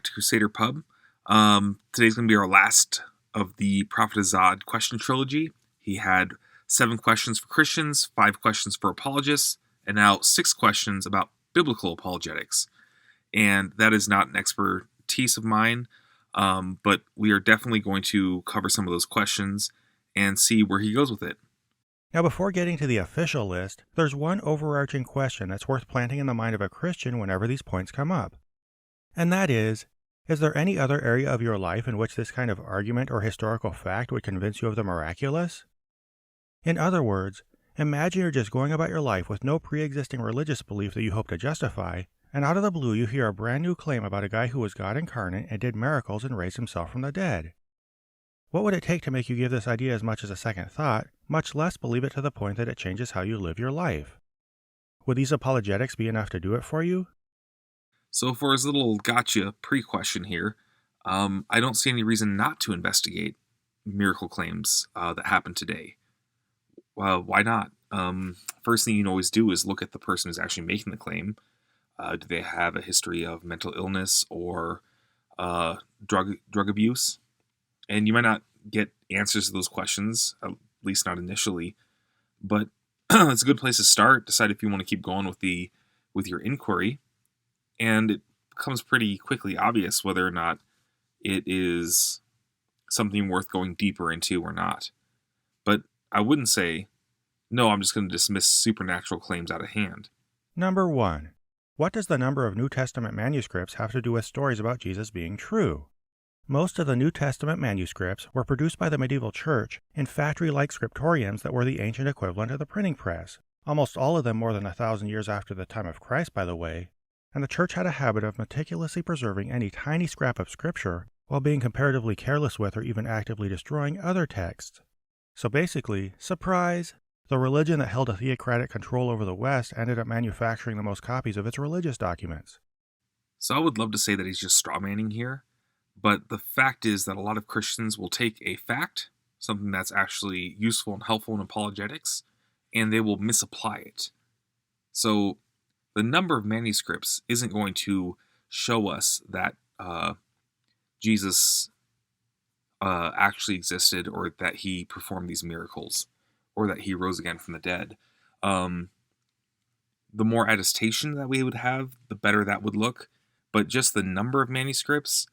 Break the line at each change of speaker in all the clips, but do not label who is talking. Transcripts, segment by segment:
to Crusader Pub. Today's going to be our last of the Prophet of Zod question trilogy. He had 7 questions for Christians, 5 questions for apologists, and now 6 questions about biblical apologetics. And that is not an expertise of mine, but we are definitely going to cover some of those questions and see where he goes with it.
Now, before getting to the official list, there's one overarching question that's worth planting in the mind of a Christian whenever these points come up. And that is there any other area of your life in which this kind of argument or historical fact would convince you of the miraculous? In other words, imagine you're just going about your life with no pre-existing religious belief that you hope to justify, and out of the blue you hear a brand new claim about a guy who was God incarnate and did miracles and raised himself from the dead. What would it take to make you give this idea as much as a second thought, much less believe it to the point that it changes how you live your life? Would these apologetics be enough to do it for you?
So for his little gotcha pre-question here, I don't see any reason not to investigate miracle claims that happen today. Why not? First thing you can always do is look at the person who's actually making the claim. Do they have a history of mental illness or drug abuse? And you might not get answers to those questions, at least not initially, but it's a good place to start. Decide if you want to keep going with your inquiry, and it becomes pretty quickly obvious whether or not it is something worth going deeper into or not. But I wouldn't say, no, I'm just going to dismiss supernatural claims out of hand.
Number 1. What does the number of New Testament manuscripts have to do with stories about Jesus being true? Most of the New Testament manuscripts were produced by the medieval church in factory-like scriptoriums that were the ancient equivalent of the printing press, almost all of them more than 1,000 years after the time of Christ, by the way, and the church had a habit of meticulously preserving any tiny scrap of scripture while being comparatively careless with or even actively destroying other texts. So basically, surprise, the religion that held a theocratic control over the West ended up manufacturing the most copies of its religious documents.
So I would love to say that he's just strawmanning here, but the fact is that a lot of Christians will take a fact, something that's actually useful and helpful in apologetics, and they will misapply it. So the number of manuscripts isn't going to show us that Jesus actually existed, or that he performed these miracles, or that he rose again from the dead. The more attestation that we would have, the better that would look. But just the number of manuscripts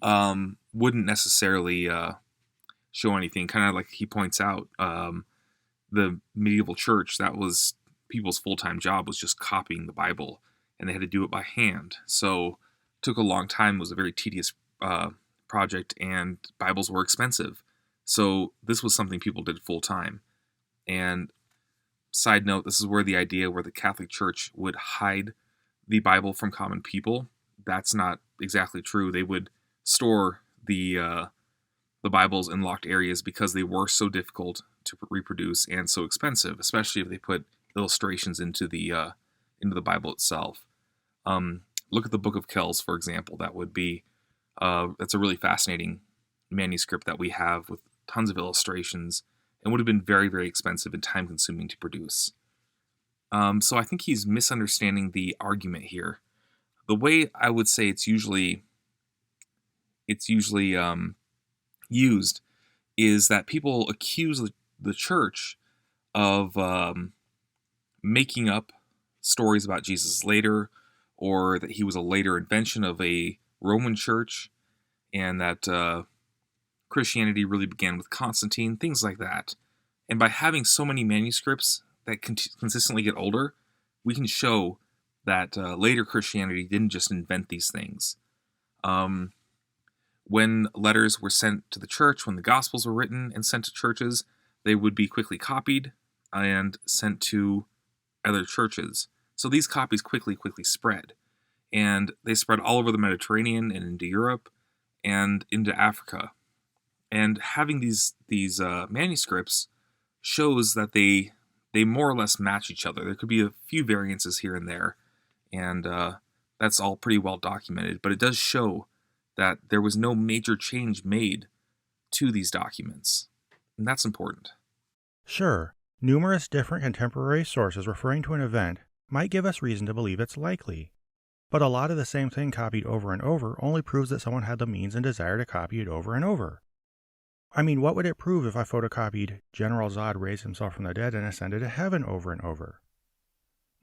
wouldn't necessarily show anything. Kind of like he points out, the medieval church, that was people's full-time job, was just copying the Bible, and they had to do it by hand. So it took a long time. It was a very tedious project, and Bibles were expensive. So this was something people did full-time. And side note, this is where the idea where the Catholic Church would hide the Bible from common people, that's not exactly true. They would store the Bibles in locked areas because they were so difficult to reproduce and so expensive, especially if they put illustrations into the Bible itself. Look at the Book of Kells, for example. That would be that's a really fascinating manuscript that we have with tons of illustrations, and would have been very, very expensive and time-consuming to produce. So I think he's misunderstanding the argument here. The way I would say it's usually used is that people accuse the church of making up stories about Jesus later, or that he was a later invention of a Roman church, and that Christianity really began with Constantine, things like that. And by having so many manuscripts that consistently get older, we can show that later Christianity didn't just invent these things. When letters were sent to the church, when the Gospels were written and sent to churches, they would be quickly copied and sent to other churches. So these copies quickly spread. And they spread all over the Mediterranean and into Europe and into Africa. And having these manuscripts shows that they more or less match each other. There could be a few variances here and there, and that's all pretty well documented. But it does show that there was no major change made to these documents, and that's important.
Sure, numerous different contemporary sources referring to an event might give us reason to believe it's likely. But a lot of the same thing copied over and over only proves that someone had the means and desire to copy it over and over. I mean, what would it prove if I photocopied General Zod raised himself from the dead and ascended to heaven over and over?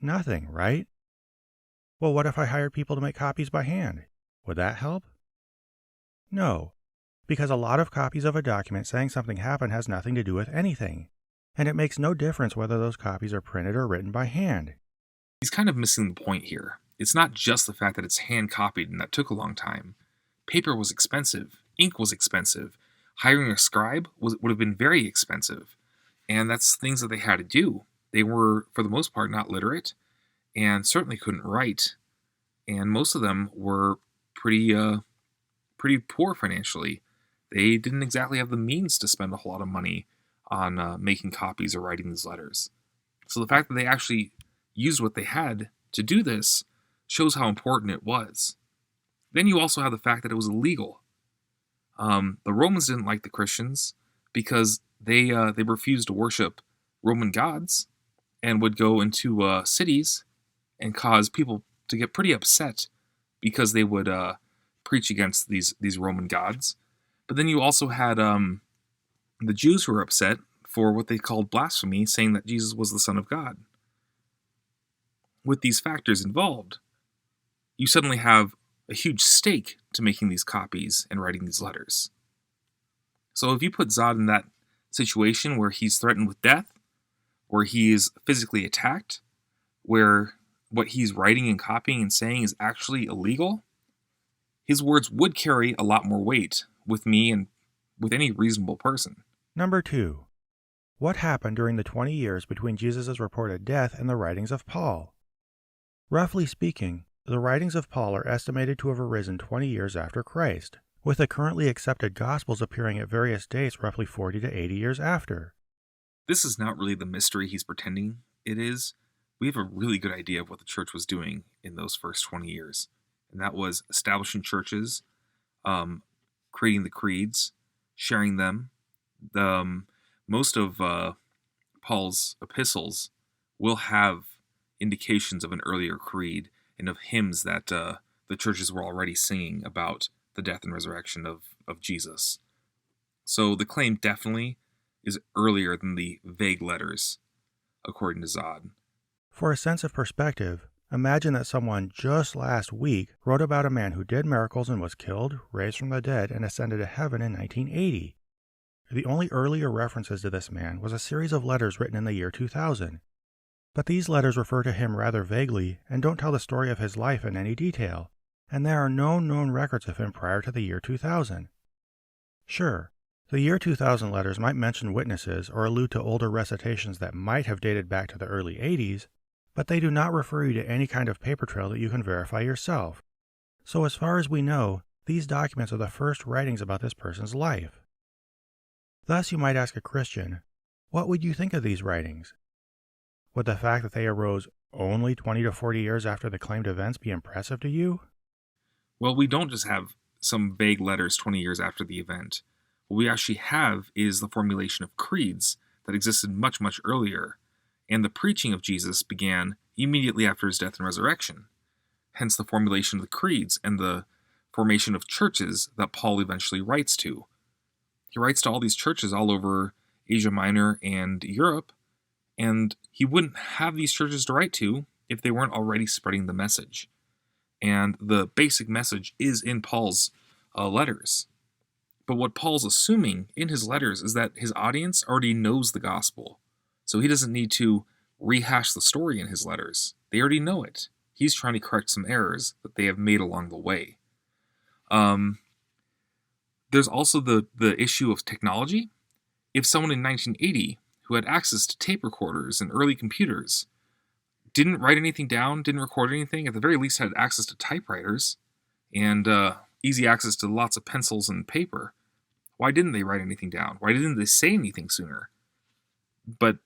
Nothing, right? Well, what if I hired people to make copies by hand? Would that help? No, because a lot of copies of a document saying something happened has nothing to do with anything, and it makes no difference whether those copies are printed or written by hand.
He's kind of missing the point here. It's not just the fact that it's hand copied and that took a long time. Paper was expensive, ink was expensive, hiring a scribe would have been very expensive, and that's things that they had to do. They were, for the most part, not literate, and certainly couldn't write, and most of them were pretty poor financially. They didn't exactly have the means to spend a whole lot of money on making copies or writing these letters. So the fact that they actually used what they had to do this shows how important it was. Then you also have the fact that it was illegal. The Romans didn't like the Christians because they refused to worship Roman gods and would go into cities and cause people to get pretty upset because they would preach against these Roman gods. But then you also had the Jews who were upset for what they called blasphemy, saying that Jesus was the Son of God. With these factors involved, you suddenly have a huge stake to making these copies and writing these letters. So if you put Zod in that situation where he's threatened with death, where he is physically attacked, where what he's writing and copying and saying is actually illegal, his words would carry a lot more weight with me and with any reasonable person.
Number 2. What happened during the 20 years between Jesus' reported death and the writings of Paul? Roughly speaking, the writings of Paul are estimated to have arisen 20 years after Christ, with the currently accepted Gospels appearing at various dates roughly 40 to 80 years after.
This is not really the mystery he's pretending it is. We have a really good idea of what the church was doing in those first 20 years, and that was establishing churches, creating the creeds, sharing them. Most of Paul's epistles will have indications of an earlier creed and of hymns that the churches were already singing about the death and resurrection of Jesus. So the claim definitely is earlier than the vague letters, according to Zod.
For a sense of perspective, imagine that someone just last week wrote about a man who did miracles and was killed, raised from the dead, and ascended to heaven in 1980. The only earlier references to this man was a series of letters written in the year 2000. But these letters refer to him rather vaguely and don't tell the story of his life in any detail, and there are no known records of him prior to the year 2000. Sure, the year 2000 letters might mention witnesses or allude to older recitations that might have dated back to the early 80s, but they do not refer you to any kind of paper trail that you can verify yourself. So as far as we know, these documents are the first writings about this person's life. Thus you might ask a Christian, what would you think of these writings? Would the fact that they arose only 20 to 40 years after the claimed events be impressive to you?
Well, we don't just have some vague letters 20 years after the event. What we actually have is the formulation of creeds that existed much, much earlier, and the preaching of Jesus began immediately after his death and resurrection. Hence the formulation of the creeds and the formation of churches that Paul eventually writes to. He writes to all these churches all over Asia Minor and Europe, and he wouldn't have these churches to write to if they weren't already spreading the message. And the basic message is in Paul's letters. But what Paul's assuming in his letters is that his audience already knows the gospel. So he doesn't need to rehash the story in his letters. They already know it. He's trying to correct some errors that they have made along the way. There's also the issue of technology. If someone in 1980 who had access to tape recorders and early computers didn't write anything down, didn't record anything, at the very least had access to typewriters and easy access to lots of pencils and paper, why didn't they write anything down? Why didn't they say anything sooner? But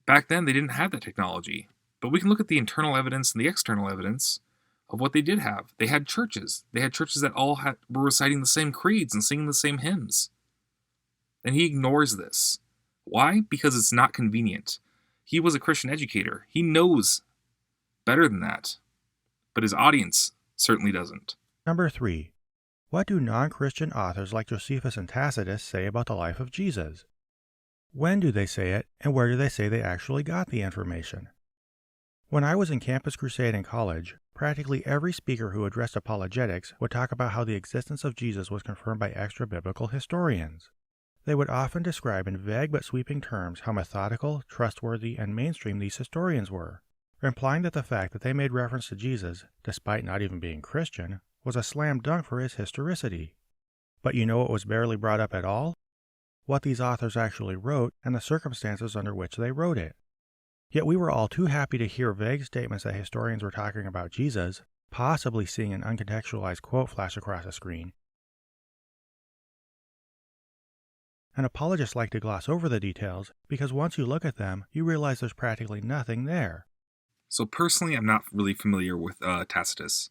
back then they didn't have that technology. But we can look at the internal evidence and the external evidence of what they did have. They had churches. They had churches that all were reciting the same creeds and singing the same hymns. And he ignores this. Why? Because it's not convenient. He was a Christian educator. He knows better than that. But his audience Certainly doesn't.
Number 3. What do non-Christian authors like Josephus and Tacitus say about the life of Jesus? When do they say it, and where do they say they actually got the information? When I was in Campus Crusade in college, practically every speaker who addressed apologetics would talk about how the existence of Jesus was confirmed by extra-biblical historians. They would often describe in vague but sweeping terms how methodical, trustworthy, and mainstream these historians were, implying that the fact that they made reference to Jesus, despite not even being Christian, was a slam dunk for his historicity. But you know what was barely brought up at all? What these authors actually wrote and the circumstances under which they wrote it. Yet we were all too happy to hear vague statements that historians were talking about Jesus, possibly seeing an uncontextualized quote flash across a screen. And apologists like to gloss over the details because once you look at them, you realize there's practically nothing there.
So personally, I'm not really familiar with Tacitus.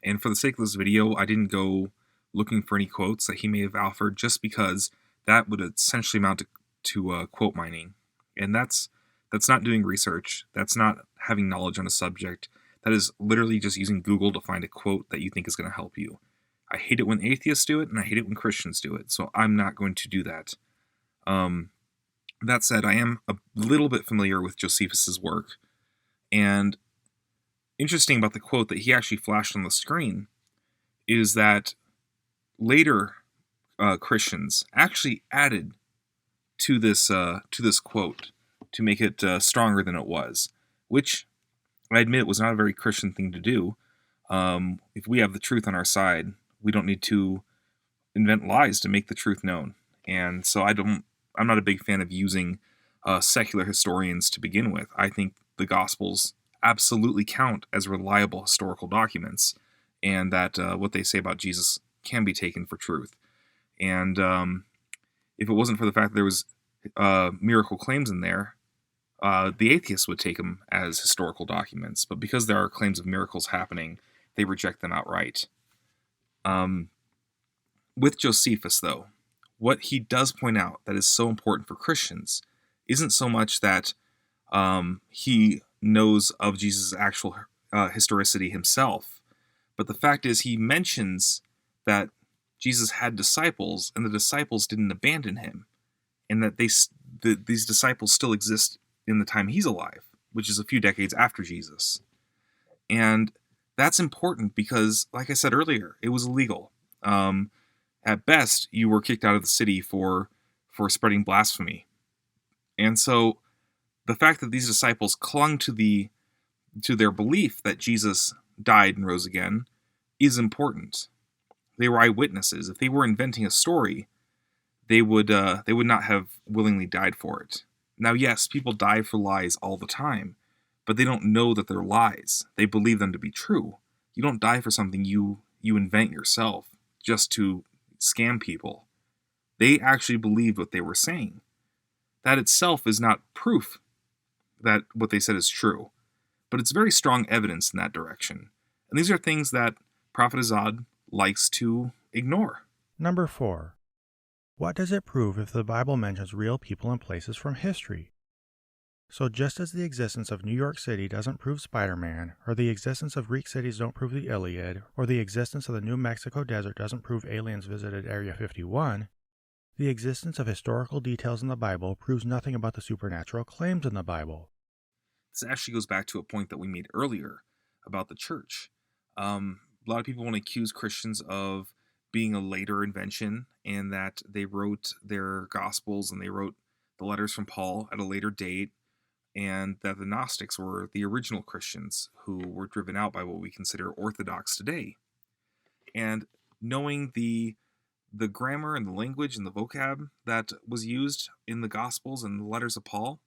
And for the sake of this video, I didn't go looking for any quotes that he may have offered just because that would essentially amount to quote mining. And that's not doing research. That's not having knowledge on a subject. That is literally just using Google to find a quote that you think is going to help you. I hate it when atheists do it, and I hate it when Christians do it, so I'm not going to do that. That said, I am a little bit familiar with Josephus's work, and interesting about the quote that he actually flashed on the screen is that later Christians actually added to this quote to make it stronger than it was, which I admit was not a very Christian thing to do. If we have the truth on our side, we don't need to invent lies to make the truth known. And so I'm not a big fan of using secular historians to begin with. I think the Gospels absolutely count as reliable historical documents, and that what they say about Jesus can be taken for truth. And if it wasn't for the fact that there was miracle claims in there, the atheists would take them as historical documents. But because there are claims of miracles happening, they reject them outright. With Josephus, though, what he does point out that is so important for Christians isn't so much that he knows of Jesus' actual historicity himself, but the fact is he mentions that Jesus had disciples, and the disciples didn't abandon him, and that these disciples still exist in the time he's alive, which is a few decades after Jesus. And that's important because, like I said earlier, it was illegal. At best, you were kicked out of the city for spreading blasphemy. And so the fact that these disciples clung to their belief that Jesus died and rose again is important. They were eyewitnesses. If they were inventing a story, they would not have willingly died for it. Now, yes, people die for lies all the time, but they don't know that they're lies. They believe them to be true. You don't die for something you invent yourself just to scam people. They actually believed what they were saying. That itself is not proof that what they said is true, but it's very strong evidence in that direction. And these are things that Prophet of Zod likes to ignore.
Number 4. What does it prove if the Bible mentions real people and places from history? So just as the existence of New York City doesn't prove Spider-Man, or the existence of Greek cities don't prove the Iliad, or the existence of the New Mexico desert doesn't prove aliens visited Area 51, the existence of historical details in the Bible proves nothing about the supernatural claims in the Bible.
This actually goes back to a point that we made earlier about the church. A lot of people want to accuse Christians of being a later invention, and that they wrote their Gospels and they wrote the letters from Paul at a later date, and that the Gnostics were the original Christians who were driven out by what we consider orthodox today. And knowing the grammar and the language and the vocab that was used in the Gospels and the letters of Paul,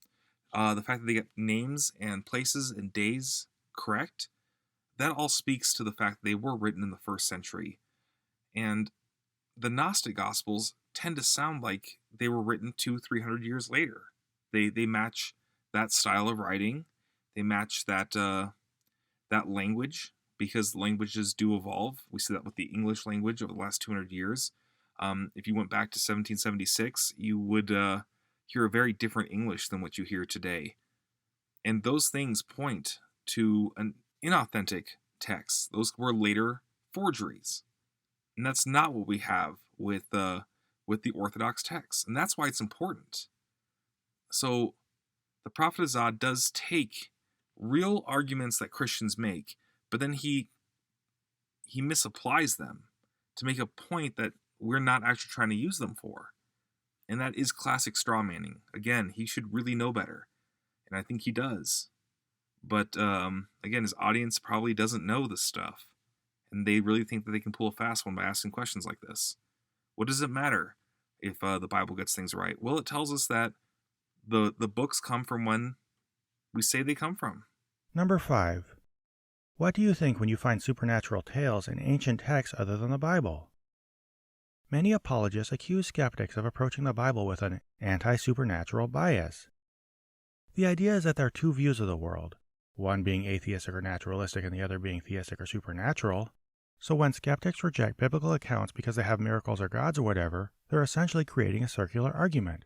the fact that they get names and places and days correct, that all speaks to the fact that they were written in the first century. And the Gnostic Gospels tend to sound like they were written 200-300 years later. They match that style of writing. They match that language, because languages do evolve. We see that with the English language over the last 200 years. If you went back to 1776, you would hear a very different English than what you hear today. And those things point to an inauthentic texts. Those were later forgeries. And that's not what we have with the Orthodox texts. And that's why it's important. So the Prophet of Zod does take real arguments that Christians make, but then he misapplies them to make a point that we're not actually trying to use them for. And that is classic straw manning. Again, he should really know better. And I think he does. But again, his audience probably doesn't know this stuff. And they really think that they can pull a fast one by asking questions like this. What does it matter if the Bible gets things right? Well, it tells us that the books come from when we say they come from.
Number 5. What do you think when you find supernatural tales in ancient texts other than the Bible? Many apologists accuse skeptics of approaching the Bible with an anti-supernatural bias. The idea is that there are two views of the world, one being atheistic or naturalistic and the other being theistic or supernatural. So when skeptics reject biblical accounts because they have miracles or gods or whatever, they're essentially creating a circular argument.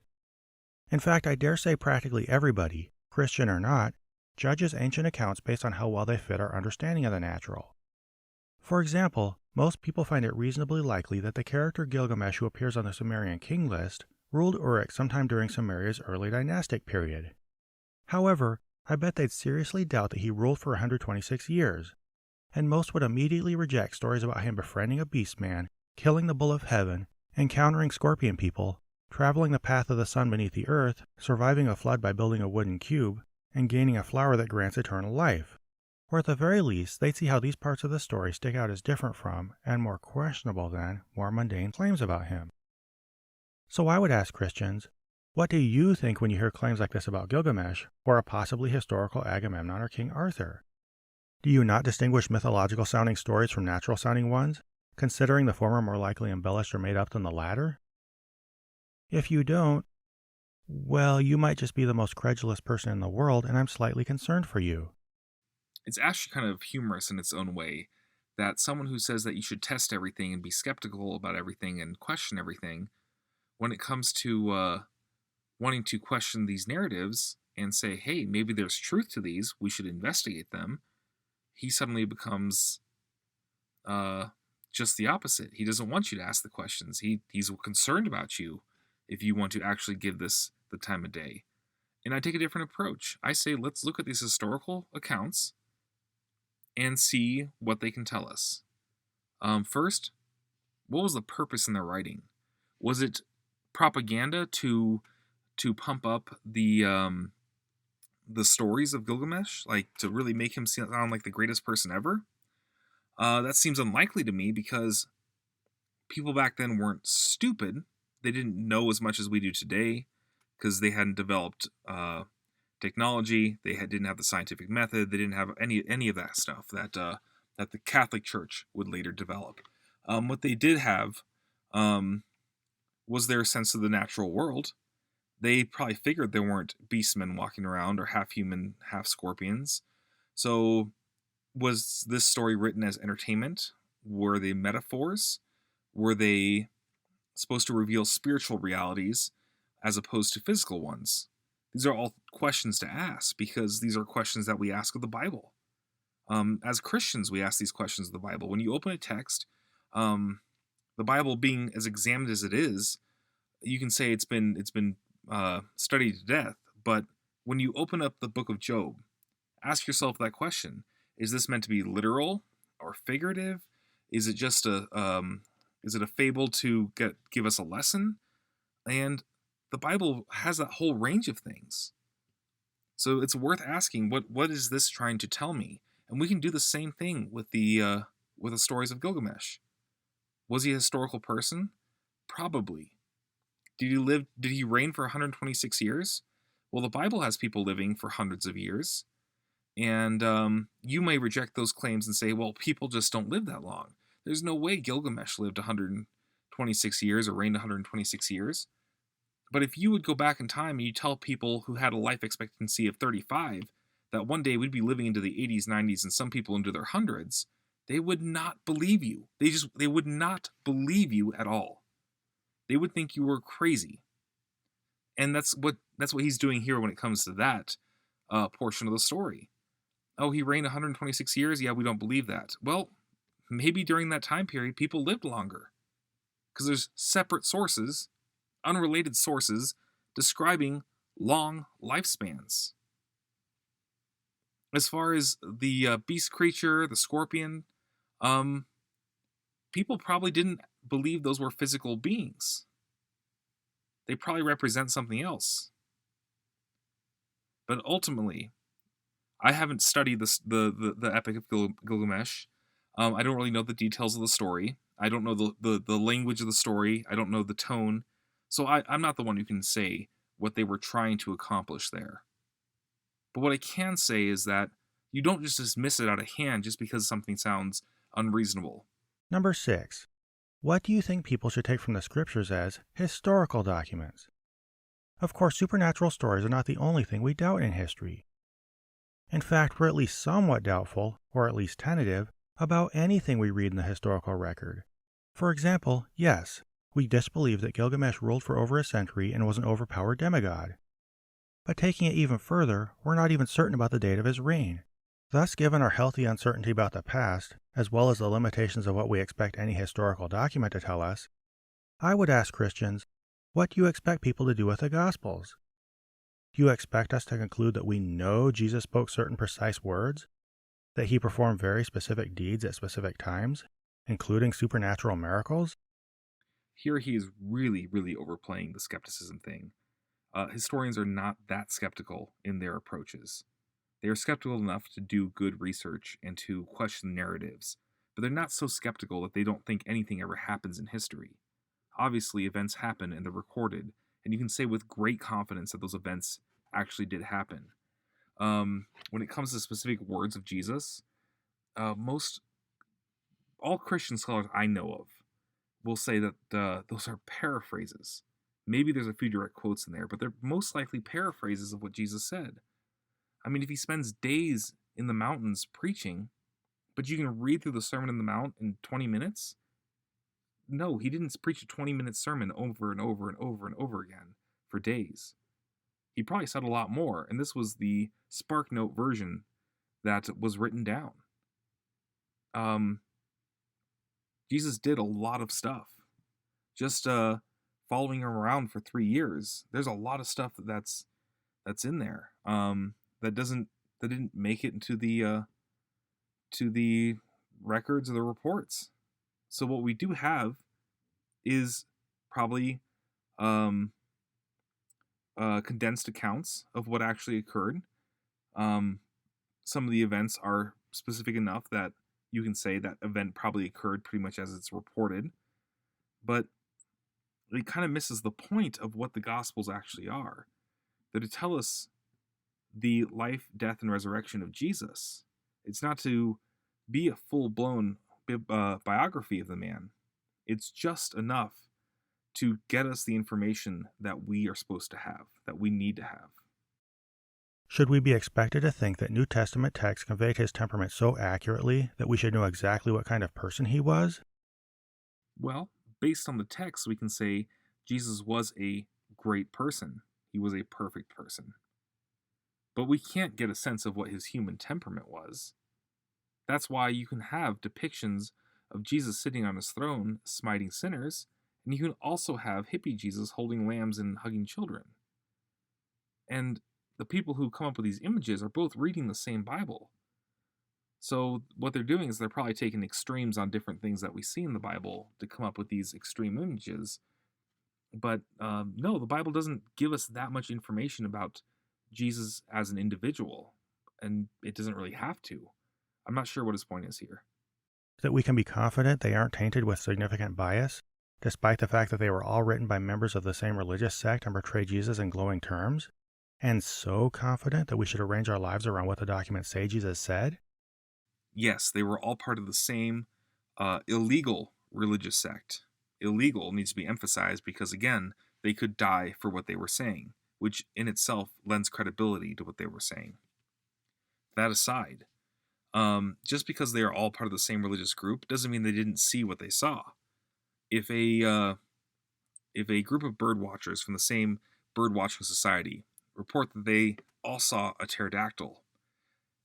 In fact, I dare say practically everybody, Christian or not, judges ancient accounts based on how well they fit our understanding of the natural. For example, most people find it reasonably likely that the character Gilgamesh who appears on the Sumerian king list ruled Uruk sometime during Sumeria's early dynastic period. However, I bet they'd seriously doubt that he ruled for 126 years, and most would immediately reject stories about him befriending a beast man, killing the bull of heaven, encountering scorpion people, traveling the path of the sun beneath the earth, surviving a flood by building a wooden cube, and gaining a flower that grants eternal life. Or at the very least, they'd see how these parts of the story stick out as different from, and more questionable than, more mundane claims about him. So I would ask Christians, what do you think when you hear claims like this about Gilgamesh, or a possibly historical Agamemnon or King Arthur? Do you not distinguish mythological-sounding stories from natural-sounding ones, considering the former more likely embellished or made up than the latter? If you don't, well, you might just be the most credulous person in the world, and I'm slightly concerned for you.
It's actually kind of humorous in its own way that someone who says that you should test everything and be skeptical about everything and question everything, when it comes to wanting to question these narratives and say, hey, maybe there's truth to these, we should investigate them, he suddenly becomes just the opposite. He doesn't want you to ask the questions. He's concerned about you if you want to actually give this the time of day. And I take a different approach. I say, let's look at these historical accounts and see what they can tell us. First, what was the purpose in their writing? Was it propaganda to pump up the stories of Gilgamesh, like to really make him sound like the greatest person ever? That seems unlikely to me because people back then weren't stupid. They didn't know as much as we do today because they hadn't developed technology. They didn't have the scientific method. They didn't have any of that stuff that the Catholic Church would later develop. What they did have was their sense of the natural world. They probably figured there weren't beastmen walking around or half human, half scorpions. So was this story written as entertainment? Were they metaphors? Were they supposed to reveal spiritual realities as opposed to physical ones? These are all questions to ask because these are questions that we ask of the Bible. As Christians, we ask these questions of the Bible. When you open a text, the Bible being as examined as it is, you can say it's been studied to death. But when you open up the book of Job, ask yourself that question: is this meant to be literal or figurative? Is it just is it a fable to give us a lesson? And the Bible has that whole range of things. So it's worth asking, what is this trying to tell me? And we can do the same thing with the stories of Gilgamesh. Was he a historical person? Probably. Did he reign for 126 years? Well, the Bible has people living for hundreds of years. And you may reject those claims and say, well, people just don't live that long. There's no way Gilgamesh lived 126 years or reigned 126 years. But if you would go back in time and you tell people who had a life expectancy of 35 that one day we'd be living into the 80s, 90s, and some people into their hundreds, they would not believe you. They would not believe you at all. They would think you were crazy. And that's what he's doing here when it comes to that portion of the story. Oh, he reigned 126 years? Yeah, we don't believe that. Well, maybe during that time period, people lived longer. Because there's separate sources, unrelated sources, describing long lifespans. As far as the beast creature, the scorpion, um, people probably didn't believe those were physical beings. They probably represent something else. But ultimately, I haven't studied the Epic of Gilgamesh. I don't really know the details of the story. I don't know the language of the story. I don't know the tone. So I'm not the one who can say what they were trying to accomplish there. But what I can say is that you don't just dismiss it out of hand just because something sounds unreasonable.
Number 6. What do you think people should take from the scriptures as historical documents? Of course, supernatural stories are not the only thing we doubt in history. In fact, we're at least somewhat doubtful, or at least tentative, about anything we read in the historical record. For example, yes, we disbelieve that Gilgamesh ruled for over a century and was an overpowered demigod. But taking it even further, we're not even certain about the date of his reign. Thus, given our healthy uncertainty about the past, as well as the limitations of what we expect any historical document to tell us, I would ask Christians, what do you expect people to do with the Gospels? Do you expect us to conclude that we know Jesus spoke certain precise words? That he performed very specific deeds at specific times, including supernatural miracles?
Here he is really, really overplaying the skepticism thing. Historians are not that skeptical in their approaches. They are skeptical enough to do good research and to question narratives, but they're not so skeptical that they don't think anything ever happens in history. Obviously, events happen and they're recorded, and you can say with great confidence that those events actually did happen. When it comes to specific words of Jesus, most all Christian scholars I know of will say that those are paraphrases. Maybe there's a few direct quotes in there, but they're most likely paraphrases of what Jesus said. I mean, if he spends days in the mountains preaching, but you can read through the Sermon on the Mount in 20 minutes, no, he didn't preach a 20-minute sermon over and over and over and over again for days. He probably said a lot more, and this was the Spark Note version that was written down. Um, Jesus did a lot of stuff. Just following him around for 3 years, there's a lot of stuff that's in there. That didn't make it into the records or the reports. So what we do have is probably um, condensed accounts of what actually occurred. Um, some of the events are specific enough that you can say that event probably occurred pretty much as it's reported, but it kind of misses the point of what the Gospels actually are. They're to tell us the life, death, and resurrection of Jesus. It's not to be a full blown biography of the man. It's just enough to get us the information that we are supposed to have, that we need to have.
Should we be expected to think that New Testament texts conveyed his temperament so accurately that we should know exactly what kind of person he was?
Well, based on the text, we can say Jesus was a great person. He was a perfect person. But we can't get a sense of what his human temperament was. That's why you can have depictions of Jesus sitting on his throne, smiting sinners, and you can also have hippie Jesus holding lambs and hugging children. And the people who come up with these images are both reading the same Bible. So what they're doing is they're probably taking extremes on different things that we see in the Bible to come up with these extreme images. But no, the Bible doesn't give us that much information about Jesus as an individual, and it doesn't really have to. I'm not sure what his point is here.
That we can be confident they aren't tainted with significant bias, despite the fact that they were all written by members of the same religious sect and portray Jesus in glowing terms? And so confident that we should arrange our lives around what the documents say Jesus said?
Yes, they were all part of the same illegal religious sect. Illegal needs to be emphasized because, again, they could die for what they were saying, which in itself lends credibility to what they were saying. That aside, just because they are all part of the same religious group doesn't mean they didn't see what they saw. If a group of bird watchers from the same bird watching society report that they all saw a pterodactyl,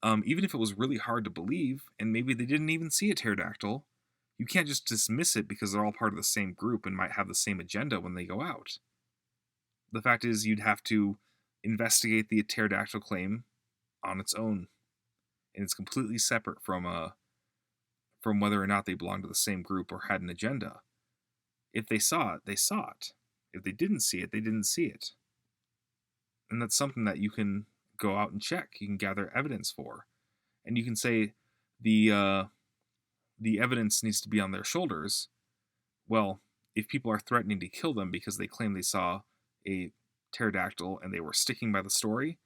Even if it was really hard to believe, and maybe they didn't even see a pterodactyl, you can't just dismiss it because they're all part of the same group and might have the same agenda when they go out. The fact is, you'd have to investigate the pterodactyl claim on its own, and it's completely separate from whether or not they belong to the same group or had an agenda. If they saw it, they saw it. If they didn't see it, they didn't see it. And that's something that you can go out and check. You can gather evidence for, and you can say the the evidence needs to be on their shoulders. Well, if people are threatening to kill them because they claim they saw a pterodactyl and they were sticking by the story,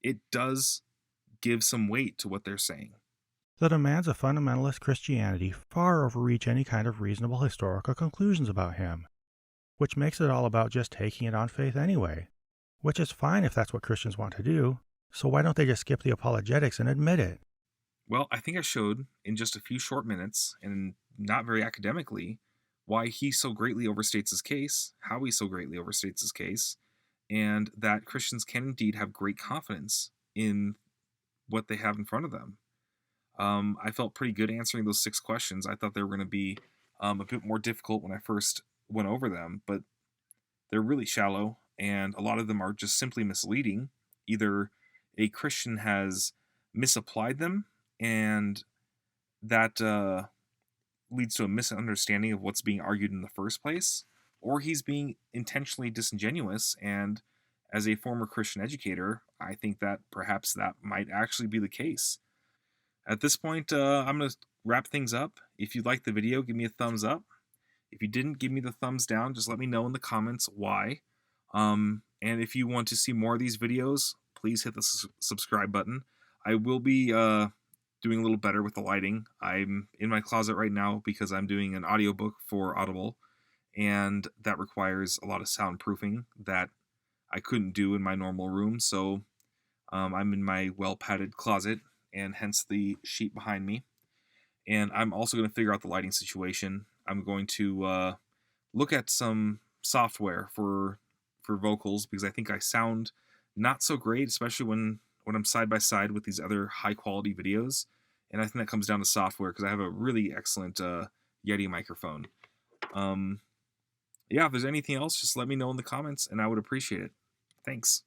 it does give some weight to what they're saying.
The demands of fundamentalist Christianity far overreach any kind of reasonable historical conclusions about him, which makes it all about just taking it on faith anyway, which is fine if that's what Christians want to do, so why don't they just skip the apologetics and admit it?
Well, I think I showed in just a few short minutes, and not very academically, why he so greatly overstates his case, how he so greatly overstates his case, and that Christians can indeed have great confidence in what they have in front of them. I felt pretty good answering those 6 questions. I thought they were going to be a bit more difficult when I first went over them, but they're really shallow, and a lot of them are just simply misleading. Either a Christian has misapplied them, and that leads to a misunderstanding of what's being argued in the first place, or he's being intentionally disingenuous. And as a former Christian educator, I think that perhaps that might actually be the case. At this point, I'm going to wrap things up. If you liked the video, give me a thumbs up. If you didn't, give me the thumbs down. Just let me know in the comments why. And if you want to see more of these videos, please hit the subscribe button. I will be doing a little better with the lighting. I'm in my closet right now because I'm doing an audiobook for Audible, and that requires a lot of soundproofing that I couldn't do in my normal room. So I'm in my well-padded closet, and hence the sheet behind me. And I'm also going to figure out the lighting situation. I'm going to look at some software for vocals, because I think I sound not so great, especially when I'm side by side with these other high quality videos. And I think that comes down to software, because I have a really excellent Yeti microphone. Yeah, if there's anything else, just let me know in the comments, and I would appreciate it. Thanks.